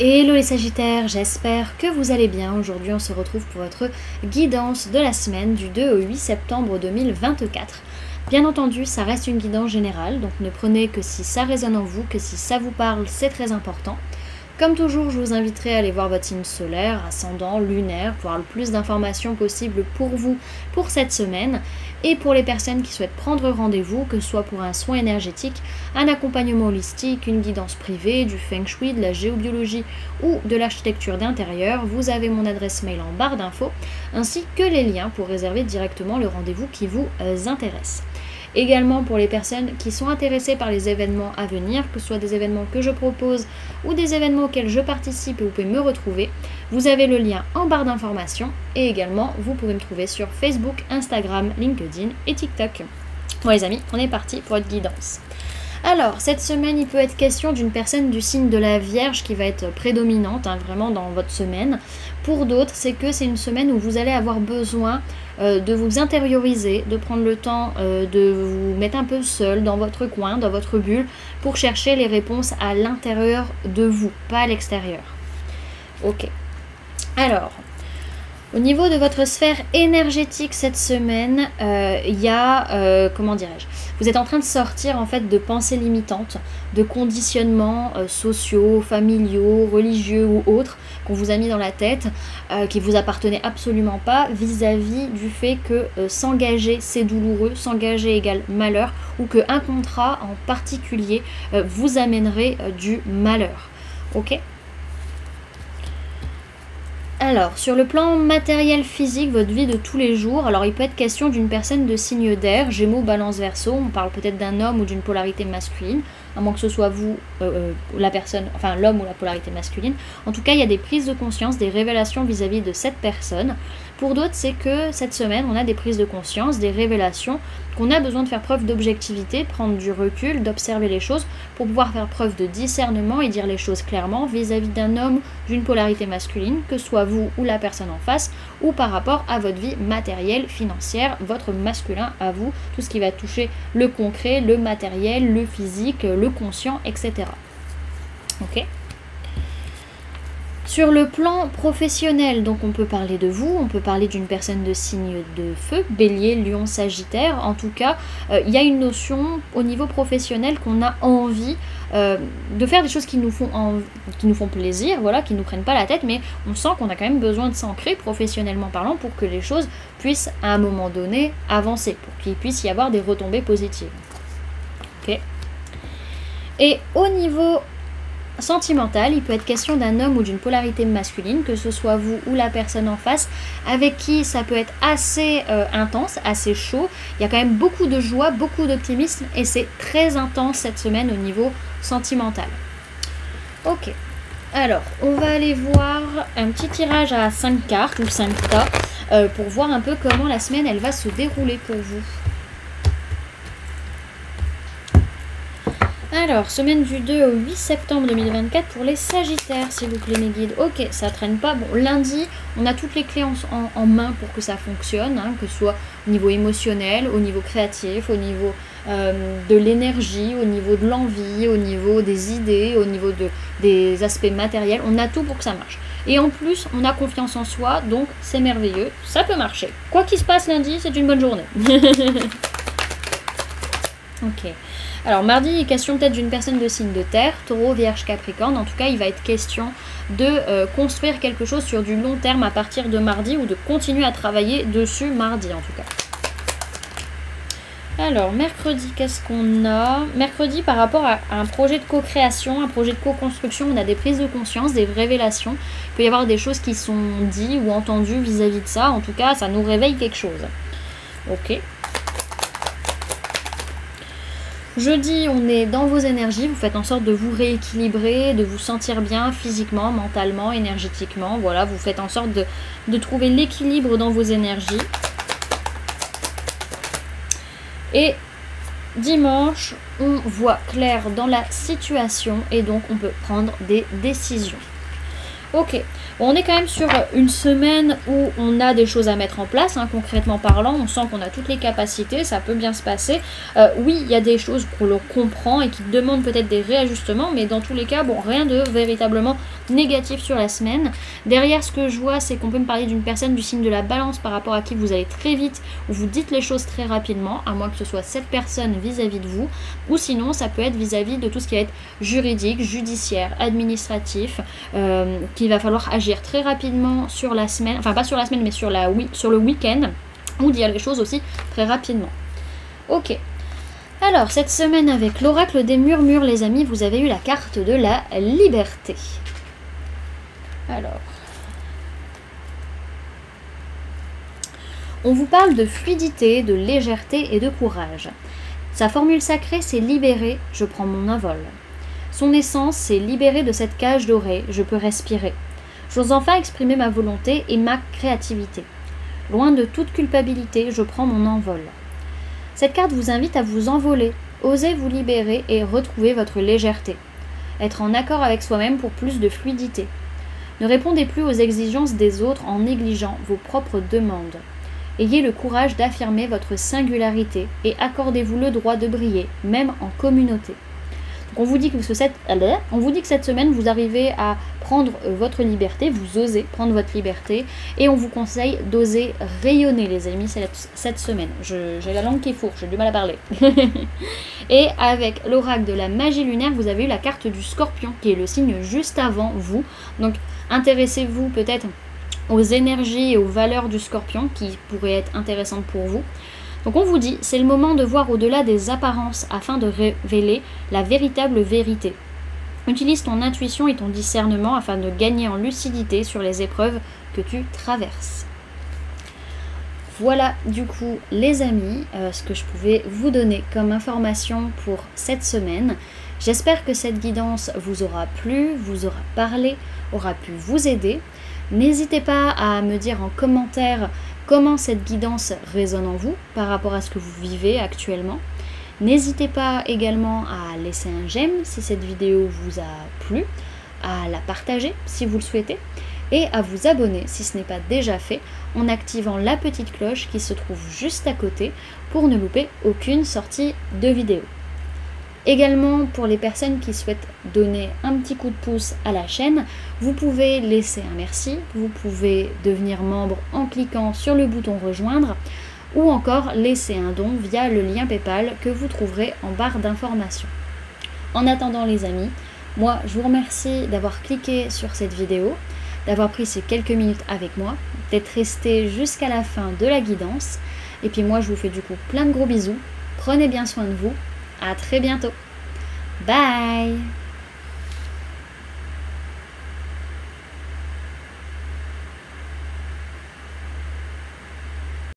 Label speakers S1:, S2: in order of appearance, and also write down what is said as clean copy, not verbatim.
S1: Hello les Sagittaires, j'espère que vous allez bien. Aujourd'hui on se retrouve pour votre guidance de la semaine du 2 au 8 septembre 2024. Bien entendu, ça reste une guidance générale, donc ne prenez que si ça résonne en vous, que si ça vous parle, c'est très important. Comme toujours, je vous inviterai à aller voir votre signe solaire, ascendant, lunaire, pour avoir le plus d'informations possible pour vous pour cette semaine. Et pour les personnes qui souhaitent prendre rendez-vous, que ce soit pour un soin énergétique, un accompagnement holistique, une guidance privée, du feng shui, de la géobiologie ou de l'architecture d'intérieur, vous avez mon adresse mail en barre d'infos, ainsi que les liens pour réserver directement le rendez-vous qui vous intéresse. Également pour les personnes qui sont intéressées par les événements à venir, que ce soit des événements que je propose ou des événements auxquels je participe et vous pouvez me retrouver, vous avez le lien en barre d'informations et également vous pouvez me trouver sur Facebook, Instagram, LinkedIn et TikTok. Bon les amis, on est parti pour votre guidance. Alors, cette semaine, il peut être question d'une personne du signe de la Vierge qui va être prédominante, vraiment dans votre semaine. Pour d'autres, c'est que c'est une semaine où vous allez avoir besoin de vous intérioriser, de prendre le temps de vous mettre un peu seul dans votre coin, dans votre bulle, pour chercher les réponses à l'intérieur de vous, pas à l'extérieur. Ok. Alors, au niveau de votre sphère énergétique cette semaine, il y a, comment dirais-je, vous êtes en train de sortir en fait de pensées limitantes, de conditionnements sociaux, familiaux, religieux ou autres qu'on vous a mis dans la tête, qui vous appartenaient absolument pas vis-à-vis du fait que s'engager c'est douloureux, s'engager égale malheur, ou qu'un contrat en particulier vous amènerait du malheur. Ok ? Alors, sur le plan matériel physique, votre vie de tous les jours, alors il peut être question d'une personne de signe d'air, Gémeaux, Balance, Verseau, on parle peut-être d'un homme ou d'une polarité masculine, à moins que ce soit vous, la personne, enfin l'homme ou la polarité masculine. En tout cas, il y a des prises de conscience, des révélations vis-à-vis de cette personne. Pour d'autres, c'est que cette semaine, on a des prises de conscience, des révélations, qu'on a besoin de faire preuve d'objectivité, prendre du recul, d'observer les choses pour pouvoir faire preuve de discernement et dire les choses clairement vis-à-vis d'un homme d'une polarité masculine, que ce soit vous ou la personne en face, ou par rapport à votre vie matérielle, financière, votre masculin à vous, tout ce qui va toucher le concret, le matériel, le physique, le conscient, etc. Ok ? Sur le plan professionnel, donc on peut parler de vous, on peut parler d'une personne de signe de feu, Bélier, Lion, Sagittaire. En tout cas, il y a une notion au niveau professionnel qu'on a envie de faire des choses qui nous font plaisir, voilà, qui ne nous prennent pas la tête, mais on sent qu'on a quand même besoin de s'ancrer professionnellement parlant pour que les choses puissent à un moment donné avancer, pour qu'il puisse y avoir des retombées positives. Ok. Et au niveau sentimental, il peut être question d'un homme ou d'une polarité masculine, que ce soit vous ou la personne en face, avec qui ça peut être assez intense, assez chaud. Il y a quand même beaucoup de joie, beaucoup d'optimisme et c'est très intense cette semaine au niveau sentimental. Ok, alors on va aller voir un petit tirage à 5 cartes ou 5 tas pour voir un peu comment la semaine elle va se dérouler pour vous. Alors, semaine du 2 au 8 septembre 2024 pour les Sagittaires, s'il vous plaît mes guides. Ok, ça traîne pas. Bon, lundi, on a toutes les clés en main pour que ça fonctionne, que ce soit au niveau émotionnel, au niveau créatif, au niveau de l'énergie, au niveau de l'envie, au niveau des idées, au niveau des aspects matériels. On a tout pour que ça marche. Et en plus, on a confiance en soi, donc c'est merveilleux. Ça peut marcher. Quoi qu'il se passe lundi, c'est une bonne journée. Ok. Alors mardi, il est question peut-être d'une personne de signe de terre, Taureau, Vierge, Capricorne. En tout cas, il va être question de construire quelque chose sur du long terme à partir de mardi ou de continuer à travailler dessus mardi en tout cas. Alors mercredi, qu'est-ce qu'on a? Mercredi, par rapport à un projet de co-création, un projet de co-construction, on a des prises de conscience, des révélations. Il peut y avoir des choses qui sont dites ou entendues vis-à-vis de ça. En tout cas, ça nous réveille quelque chose. Ok. Jeudi, on est dans vos énergies, vous faites en sorte de vous rééquilibrer, de vous sentir bien physiquement, mentalement, énergétiquement. Voilà, vous faites en sorte de trouver l'équilibre dans vos énergies. Et dimanche, on voit clair dans la situation et donc on peut prendre des décisions. Ok, bon, on est quand même sur une semaine où on a des choses à mettre en place, hein, concrètement parlant, on sent qu'on a toutes les capacités, ça peut bien se passer. Oui, il y a des choses que l'on comprend et qui demandent peut-être des réajustements, mais dans tous les cas, bon, rien de véritablement négatif sur la semaine. Derrière, ce que je vois, c'est qu'on peut me parler d'une personne du signe de la balance par rapport à qui vous allez très vite, ou vous dites les choses très rapidement, à moins que ce soit cette personne vis-à-vis de vous, ou sinon, ça peut être vis-à-vis de tout ce qui va être juridique, judiciaire, administratif, qu'il va falloir agir très rapidement sur la semaine, enfin pas sur la semaine mais sur le week-end, ou dire les choses aussi très rapidement. Ok. Alors, cette semaine avec l'oracle des murmures, les amis, vous avez eu la carte de la liberté. Alors, on vous parle de fluidité, de légèreté et de courage. Sa formule sacrée, c'est libérer, je prends mon envol. Son essence, c'est libérer de cette cage dorée, je peux respirer. J'ose enfin exprimer ma volonté et ma créativité. Loin de toute culpabilité, je prends mon envol. Cette carte vous invite à vous envoler, oser vous libérer et retrouver votre légèreté. Être en accord avec soi-même pour plus de fluidité. Ne répondez plus aux exigences des autres en négligeant vos propres demandes. Ayez le courage d'affirmer votre singularité et accordez-vous le droit de briller, même en communauté. Donc on vous dit que cette semaine, vous arrivez à prendre votre liberté, vous osez prendre votre liberté, et on vous conseille d'oser rayonner, les amis, cette semaine. J'ai la langue qui fourche, j'ai du mal à parler. Et avec l'oracle de la magie lunaire, vous avez eu la carte du scorpion, qui est le signe juste avant vous. Donc intéressez-vous peut-être aux énergies et aux valeurs du scorpion, qui pourraient être intéressantes pour vous. Donc on vous dit, c'est le moment de voir au-delà des apparences afin de révéler la véritable vérité. Utilise ton intuition et ton discernement afin de gagner en lucidité sur les épreuves que tu traverses. Voilà du coup les amis, ce que je pouvais vous donner comme information pour cette semaine. J'espère que cette guidance vous aura plu, vous aura parlé, aura pu vous aider. N'hésitez pas à me dire en commentaire comment cette guidance résonne en vous par rapport à ce que vous vivez actuellement. N'hésitez pas également à laisser un j'aime si cette vidéo vous a plu, à la partager si vous le souhaitez et à vous abonner si ce n'est pas déjà fait en activant la petite cloche qui se trouve juste à côté pour ne louper aucune sortie de vidéo. Également, pour les personnes qui souhaitent donner un petit coup de pouce à la chaîne, vous pouvez laisser un merci, vous pouvez devenir membre en cliquant sur le bouton rejoindre ou encore laisser un don via le lien PayPal que vous trouverez en barre d'informations. En attendant les amis, moi je vous remercie d'avoir cliqué sur cette vidéo, d'avoir pris ces quelques minutes avec moi, d'être resté jusqu'à la fin de la guidance et puis moi je vous fais du coup plein de gros bisous, prenez bien soin de vous. À très bientôt. Bye!